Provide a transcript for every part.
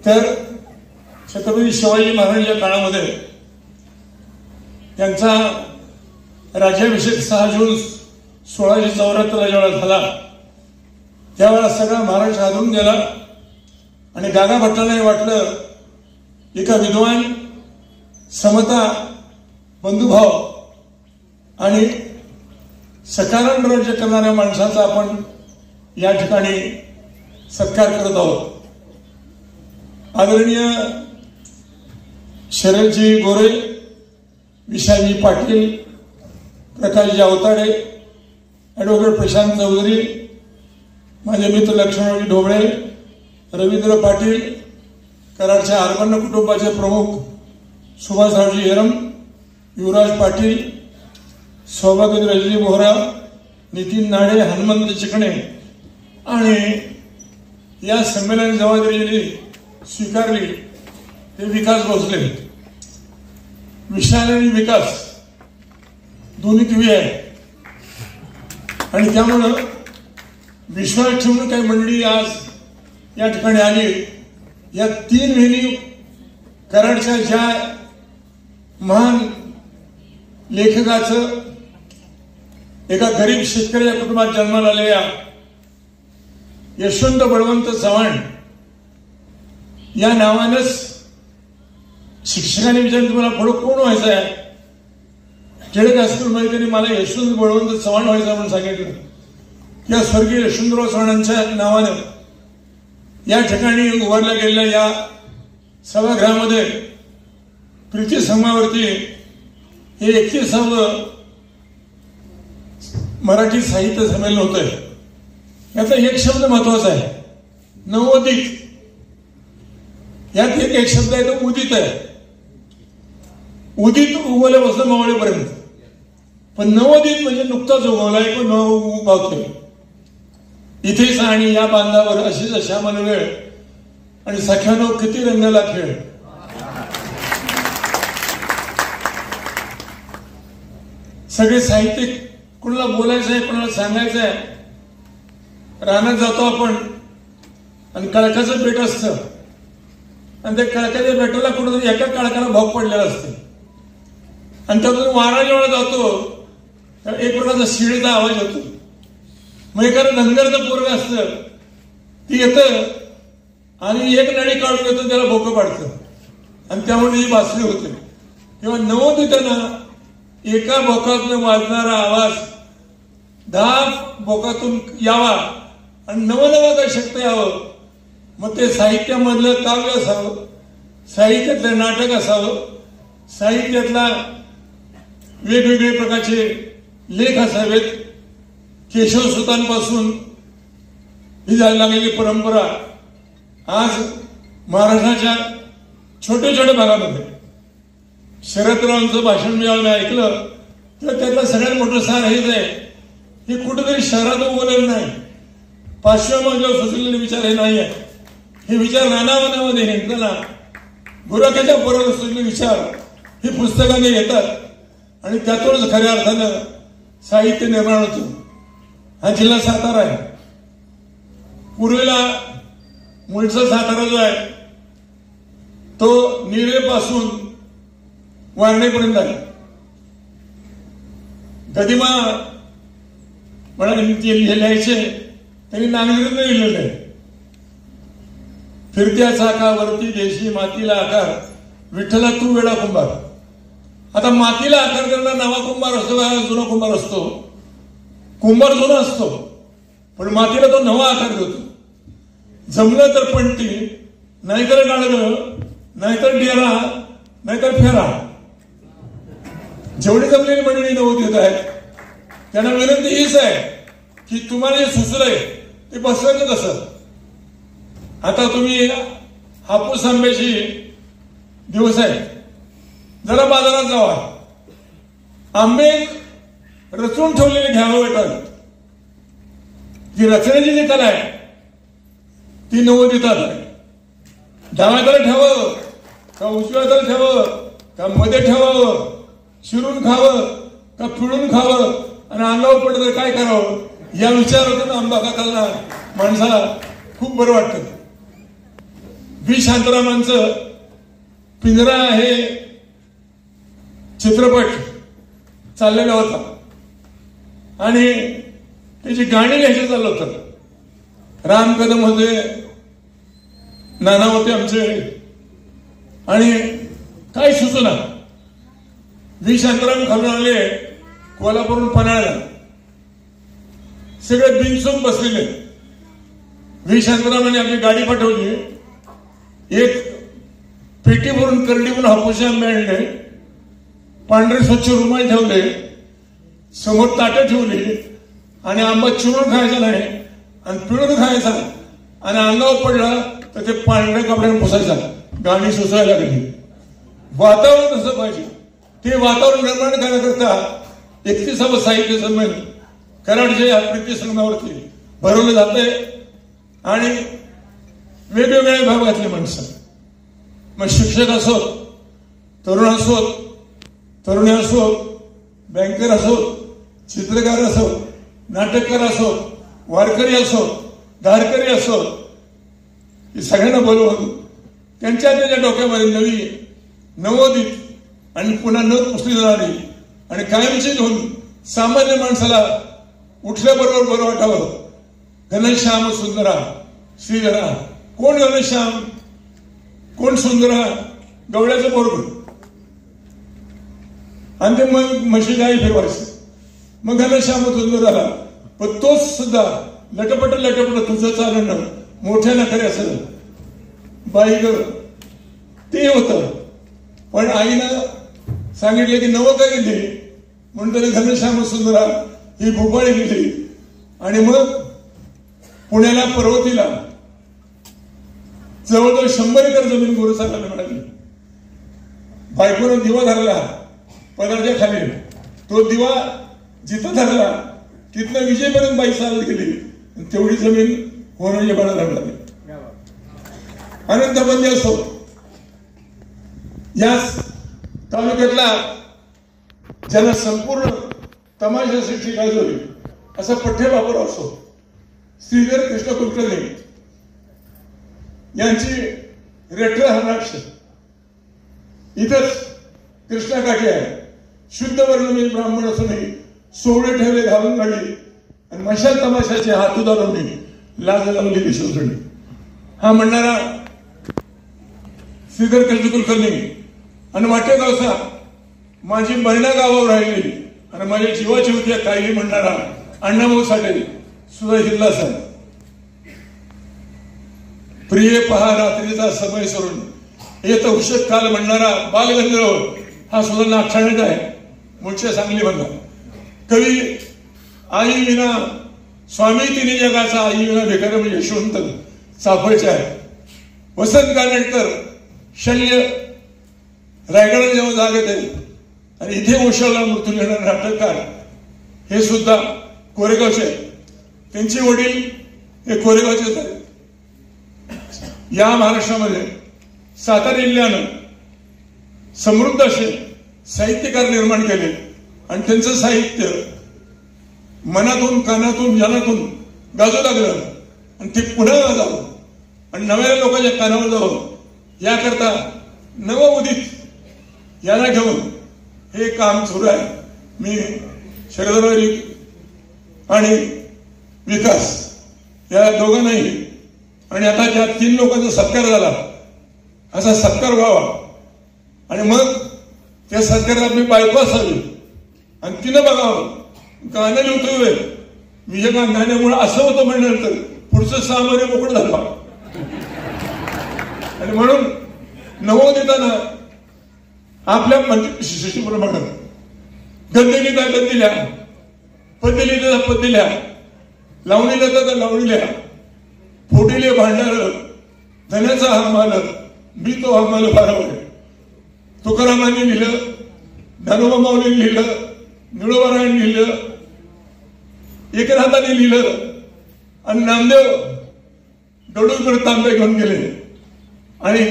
तर छत्रपती शिवाजी महाराजांच्या काळामध्ये त्यांचा राज्याभिषेक 6 जून 1674 जेव्हा झाला त्यावेळेला सगळा महाराष्ट्र हादरून गेला आणि गागा भट्टाला वाटलं एका विद्वान समता बंधुभाव आणि सकारात्मक राज्य करणाऱ्या माणसाचा आपण या ठिकाणी सत्कार करत आहोत। आदरणीय शरदजी गोरे, विशालजी पाटील, प्रकाशजी अवताडे, ॲडव्होकेट प्रशांत चौधरी, माझे मित्र लक्ष्मणजी ढोबळे, रवींद्र पाटील, कराडच्या आरवन्न कुटुंबाचे प्रमुख सुभाषरावजी हेरम, युवराज पाटील, सौभाग्यराजी बोहरा, नितीन नाडे, हनुमंत चिकणे आणि या संमेलन जबाबदारी स्वीकारली ते विकास भोसले। विशाल आणि विकास दोन्ही टीव्ही आहे आणि त्यामुळं विश्वास ठेवून काही मंडळी आज या ठिकाणी आली। या 3 वेळी कराडच्या ज्या महान लेखकाचं एका गरीब शेतकऱ्या कुटुंबात जन्माला आलेल्या यशवंत बळवंत चव्हाण या नावानंच शिक्षकांनी विचारलं तुम्हाला पुढे कोण व्हायचं आहे? टिळक हायस्कूलमध्ये त्यांनी मला यशवंत बळवंत चव्हाण व्हायचं म्हणून सांगितलं। या स्वर्गीय यशवंतराव चव्हाणांच्या नावानं या ठिकाणी उभारल्या गेलेल्या या सभागृहामध्ये प्रीती संगमावरती हे 31वे मराठी साहित्य संमेलन होतंय। याचा एक शब्द महत्वाचा आहे, नवोदित। यात एक शब्द आहे तो उदित आहे। उदित उगवल्यापासून मावळेपर्यंत, पण नवोदित म्हणजे नुकताच उगवलाय पण उगवतोय इथेच आणि या बांधावर अशीच श्यामल वेळ आणि सख्यानो किती रंगला खेळ। सगळे साहित्यिक कुणाला बोलायचं आहे, कुणाला सांगायचं आहे। रानात जातो आपण आणि कळकाचं पेट असतं आणि त्या कळकाच्या पेटाला कुठेतरी एका कळकाला भाग पडलेला असते आणि त्यातून वारा जेव्हा जातो तेव्हा एक प्रकारचा शिळेचा आवाज होतो। मग एखादं धनगरचं पोरग असतं ती येतं आणि एक नळी काढून येतं, त्याला भोकं पाडतं आणि त्यामुळे ती बासरी होते। तेव्हा नवोदितांना एका भोकातून वाजणारा आवाज 10 भोकातून यावा आणि नवनवं काही शक्य यावं। मग ते साहित्यामधलं काव्य असावं, साहित्यातलं नाटक असावं, साहित्यातला वेगवेगळे प्रकारचे लेख असावेत। केशवसुतांपासून ही जायला लागलेली परंपरा आज महाराष्ट्राच्या छोट्या छोट्या भागामध्ये शरदरावांचं भाषण मी ऐकलं तर त्यातलं सगळ्यात मोठं सार हेच आहे की कुठेतरी शहरात उगवलेलं नाही, पाश्चिमात्य सुचलेले विचार हे नाही आहे। हे विचार रानावनामध्ये हेंटताना गुराख्याच्या पोराला सुचलेले विचार हे पुस्तकाने येतात आणि त्यातूनच खऱ्या अर्थानं साहित्य निर्माण होतं। हा जिल्हा सातारा आहे। पूर्वेला मूळचा सातारा जो आहे तो निरेपासून वारणेपर्यंत आहे। गदिमा लिहायचे त्यांनी नांगरीतनं लिहिलेलं आहे, फिरत्या चाकावरती देशी मातीला आकार, विठ्ठला तू वेडा कुंभार। आता मातीला आकार करणारा नवा कुंभार असतो का जुना कुंभार असतो? कुंभार जुना असतो पण मातीला तो नवा आकार देतो। जमलं तर पणती, नाहीतर गाडगं, नाहीतर डेरा, नाहीतर फेरा। जेवढी जमलेली मंडळी नवोदित आहेत त्यांना विनंती हीच आहे की तुम्हाला जे सुचलंय ते बसवायचं कसं। आता तुम्ही हापूस आंब्याची दिवस आहे, जरा बाजारात जावा, आंबे रचून ठेवलेले घ्यावं वाटत। जी रचण्याची जी कला आहे ती नवोदितात आहे। डाव्याकडे ठेवावं का उजव्याकडे ठेवावं का मध्ये ठेवावं, शिरून खावं का पिळून खावं आणि अंगावर पडलं काय करावं या विचारातून आंबा खाताना माणसाला खूप बरं वाटतं। व्ही शांतारामांचं पिंजरा हे चित्रपट चाललेला होता आणि त्याची गाणी लिहायचं चाललं होतं. राम कदम होते, नाना होते आमचे, आणि काय सुचना. व्ही शांताराम खालून आले कोल्हापूरून पन्हाळ्याला, सगळे बिनचूक बसलेले. व्ही शांतारामांनी आपली गाडी पाठवली, एक पेटी भरून करडी भरून हापूस आंबे आणले, पांढरे स्वच्छ रुमाल ठेवले, समोर ताटं ठेवली आणि आंबा चिरून खायचा नाही आणि पिळून खायचा आणि अंगावर पडला तर ते पांढऱ्या कपड्याने पुसायचा. गाणी सुचायला लागली. वातावरण असं पाहिजे. ते वातावरण निर्माण करण्याकरता 31वा साहित्य संमेलन कराडच्या या प्रीती संगमावरती भरवलं जातंय आणि वेगवेगळ्या विभागातली माणसं, मग शिक्षक असोत, तरुण असोत, तरुणी असोत, बँकर असोत, चित्रकार असोत, नाटककार असोत, वारकरी असोत, धारकरी असोत, हे सगळ्यांना बोलवून त्यांच्या डोक्यामध्ये नवी नवोदित आणि पुन्हा न पुसली जाणारी आणि कायमची घेऊन सामान्य माणसाला उठल्याबरोबर बरं वाटावं. घनश्याम सुंदरा श्रीधरा. कोण घनश्याम, कोण सुंदरा? गवळ्याचं पोरग. आणि ते मग म्हशी गाई फिरवायचं. मग घनश्याम सुंदर झाला. पण तोच सुद्धा लटपट लटपट तुझं चालणं मोठ्या नखरे असं बाई ग ते होतं. पण आईनं सांगितलं की नवं का गेली म्हणून घनश्याम सुंदरा ही भोपाळी गेली आणि मग पुण्याला पर्वतीला जवळजवळ 100 एकर जमीन गुरुसाहेबांना मिळाली. बायकोनं दिवा धरला पदरच्या खाली. तो दिवा जिथं धरला तिथनं विजयपर्यंत बाई चालत गेली. तेवढी जमीन होणं बाळाला मिळाली. अनंत बंदी असो. याच तालुक्यातला ज्याला संपूर्ण तमाशासाठी गाजवली असा पठ्ठेबाबर असो, श्रीधर कृष्ण कुलकर्णी यांची रेठर हरणाक्ष इथंच कृष्णाकाठी आहे. शुद्ध वर्णमी ब्राह्मण असूनही सोवळे ठेवले घालून गाडी आणि मशाल तमाशाचे हात उदारून लाज लावली विसरणी. हा म्हणणारा श्रीधर कृष्ण कुलकर्णी. आणि वाटे गावसा माझी महिना गावावर राहिली आणि माझ्या जीवाची होती काही म्हणणारा अण्णाभाऊ साठे सुद्धा हिल्ला सर. प्रिय पहा रात्रीचा समय सरून येत औषध काल म्हणणारा बालगंधर्व हा सुद्धा नागठाण्यात आहे. मूळच्या सांगली बंधा. कवी आई विना स्वामी तिने जगाचा आई विना भिकार म्हणजे यशवंत चाफळचे आहे. वसंत कानेटकर शल्य रायगडाला जेव्हा जाग येते आणि इथे ओशाळला मृत्यू घेणारे नाटककार हे सुद्धा कोरेगावचे आहेत. त्यांचे वडील हे कोरेगावचेच आहेत. या महाराष्ट्रामध्ये सातारा जिल्ह्यानं समृद्ध असे साहित्यकार निर्माण केले आणि त्यांचं साहित्य मनातून कानातून जनातून गाजू लागलं आणि ते पुन्हा गाजावं आणि नव्या लोकांच्या कानावर जावं याकरता नवउदित याला घेऊन हे काम सुरू आहे. मी शरदराव आणि विकास या दोघांनाही आणि आता ज्या 3 लोकांचा सत्कार झाला असा सत्कार व्हावा आणि मग त्या सत्कारात आपली बायको असावी आणि तिनं बघावं. गाणं लिहितोय विजय गाण्यामुळे असं होतं म्हणल्यानंतर पुढचं 6 महिने मोकळं झालं. आणि म्हणून नवोदिताना आपल्या शिष्टीप्रमाणे गद्य लिहिता गद्य लिहा, पद्य लिहिता पद्य लिहा, लावणी लिहिता तर लावणी लिहा, फोटीले भांडार धन्याचा हा मालक मी तो हा मालक बरोबर. तुकारामांनी लिहिलं, धनोबा माऊलींनी लिहिलं, निळोबारायांनी लिहिलं, एकनाथांनी लिहिलं आणि नामदेव गडूकडे तांबे घेऊन गेले आणि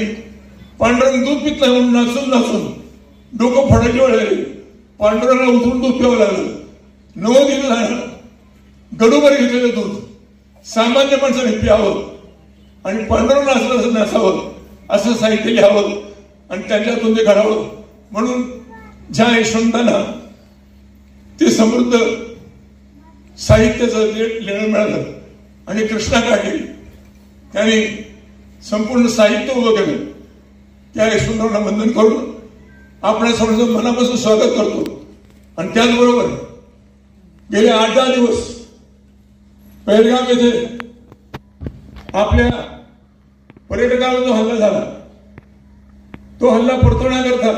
पांडुरंग दूध पित नाही म्हणून नाचून नाचून डोकं फडायची वेळ आली. पांडुरंगाला उतरून दूध प्यावं लागलं. नवोदित झालं. गडूवर घेतलेलं दूध सामान्य माणसाने प्यावं आणि पांडुरंग नाचलं असं नाचावं असं साहित्य घ्यावं आणि त्यांच्यातून ते घडावं म्हणून ज्या यशवंतांना ते समृद्ध साहित्याचं लेणं मिळालं आणि कृष्णा काढली त्यांनी संपूर्ण साहित्य उभं केलं त्या यशवंतांना वंदन करून आपल्या सर्वांचं मनापासून स्वागत करतो. आणि त्याचबरोबर गेले 8-10 दिवस पहलगाम येथे आपल्या पर्यटकांवर जो हल्ला झाला तो हल्ला परतवण्याकरता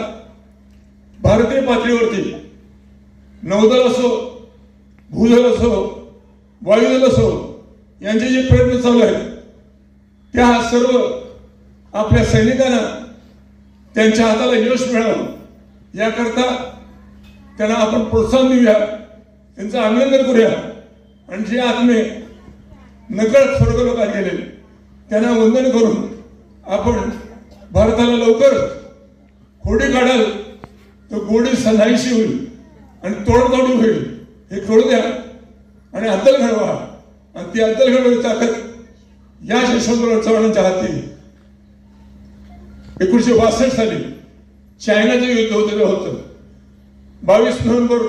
भारतीय पातळीवरती नौदल असो, भूदल असो, वायुदल असो यांचे जे प्रयत्न चालू आहेत त्या सर्व आपल्या सैनिकांना त्यांच्या हाताला यश मिळावं याकरता त्यांना आपण प्रोत्साहन देऊया, त्यांचं अभिनंदन करूया आणि जे आत्मे नकळत स्वर्गलोकात गेले त्यांना वंदन करून आपण भारताला लवकरच खोडी काढाल तर गोडी नाहीशी होईल आणि तोडतोडी होईल हे कळू द्या आणि अद्दल घडवा. आणि ती अद्दल घडवण्याची ताकद या यशवंतराव चव्हाणांच्या हाती. 1962 साली चायनाचं युद्ध होतं होतं. 22 नोव्हेंबर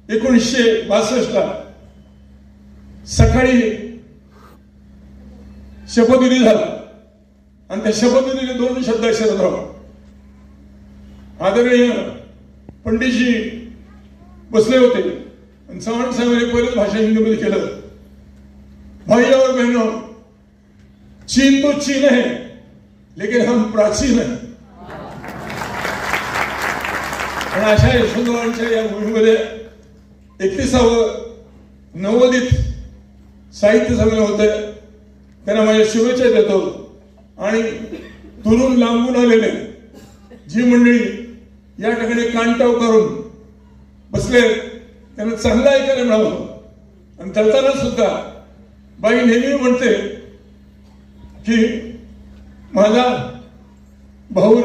1962 सकाळी शपथविधी झाला आणि त्या शपथविधीने 2 शब्द अक्षरात राहा. आदरणीय पंडितजी बसले होते आणि चव्हाण साहेबांनी पहिलेच भाषण हिंदीमध्ये केलं. भाई और बहनों, चीन तो चीन है लेकिन हम प्राचीन है. आणि अशा यशवंतरावांच्या या मोहिमेमध्ये 31वे नवोदित साहित्य संमेलन होते. त्यांना माझ्या शुभेच्छा देतो. आणि दुरून लांबून आलेले जी मंडळी या ठिकाणी कानटाव करून बसले त्यांना चांगलं ऐकायला मिळावं. आणि त्याला सुद्धा बाई नेहमी म्हणते की माझा भाऊ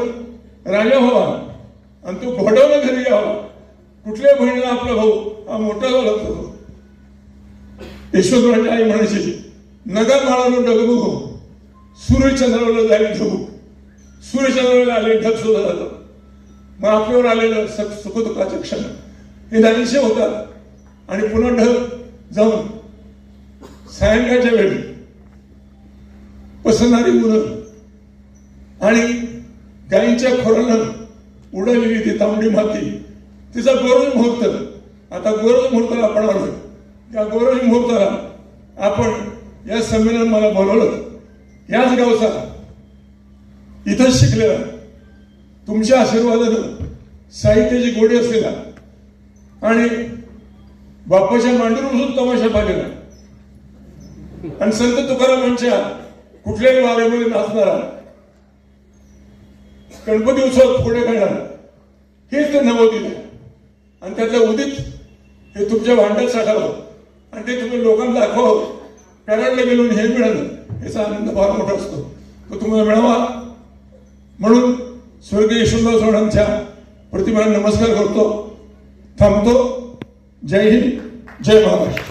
राजा व्हावा आणि तो घोडवला घरी यावा. कुठल्या बहिणीला आपला भाऊ हा मोठा झाला होता. यशवंतरावांची आई म्हणायची नगा माळालो डगबगू सूर्यचंद्राला जाईल ढगू. सूर्यचंद्राला आले ढग सुद्धा जातो. मग आपल्यावर आलेलं सुखदुःखाचे क्षण हे नाहीसे होतात आणि पुन्हा ढग जाऊन सायंकाळच्या वेळी पसरणारी मुलं आणि गायींच्या खोरानं उडालेली ती तांबडी माती तिचा गोरज मुहूर्त. आता गोरज मुहूर्ताला आपण आलो. त्या गोरज मुहूर्ताला आपण या संमेलन मला बोलवलं. याच गावचा इथंच शिकलेला तुमच्या आशीर्वादानं साहित्याची गोडी असलेला आणि बाप्पाच्या मांडीवर बसून तमाशा पाहिलेला आणि संत तुकारामांच्या कुठल्याही वारीमध्ये नाचणारा, गणपती उत्सवात पुढे करणार हेच ते नवोदित आहे. आणि त्यातलं उदित हे तुमच्या भांड्यात साठावं आणि ते तुम्ही लोकांना दाखवावं. पॅराडला गेलो हे मिळालं याचा आनंद फार मोठा असतो. तो तुम्हाला मिळावा म्हणून स्वर्गीय यशवंतराव चव्हाणांच्या प्रतिमेला नमस्कार करतो. थांबतो. जय हिंद, जय महाराष्ट्र.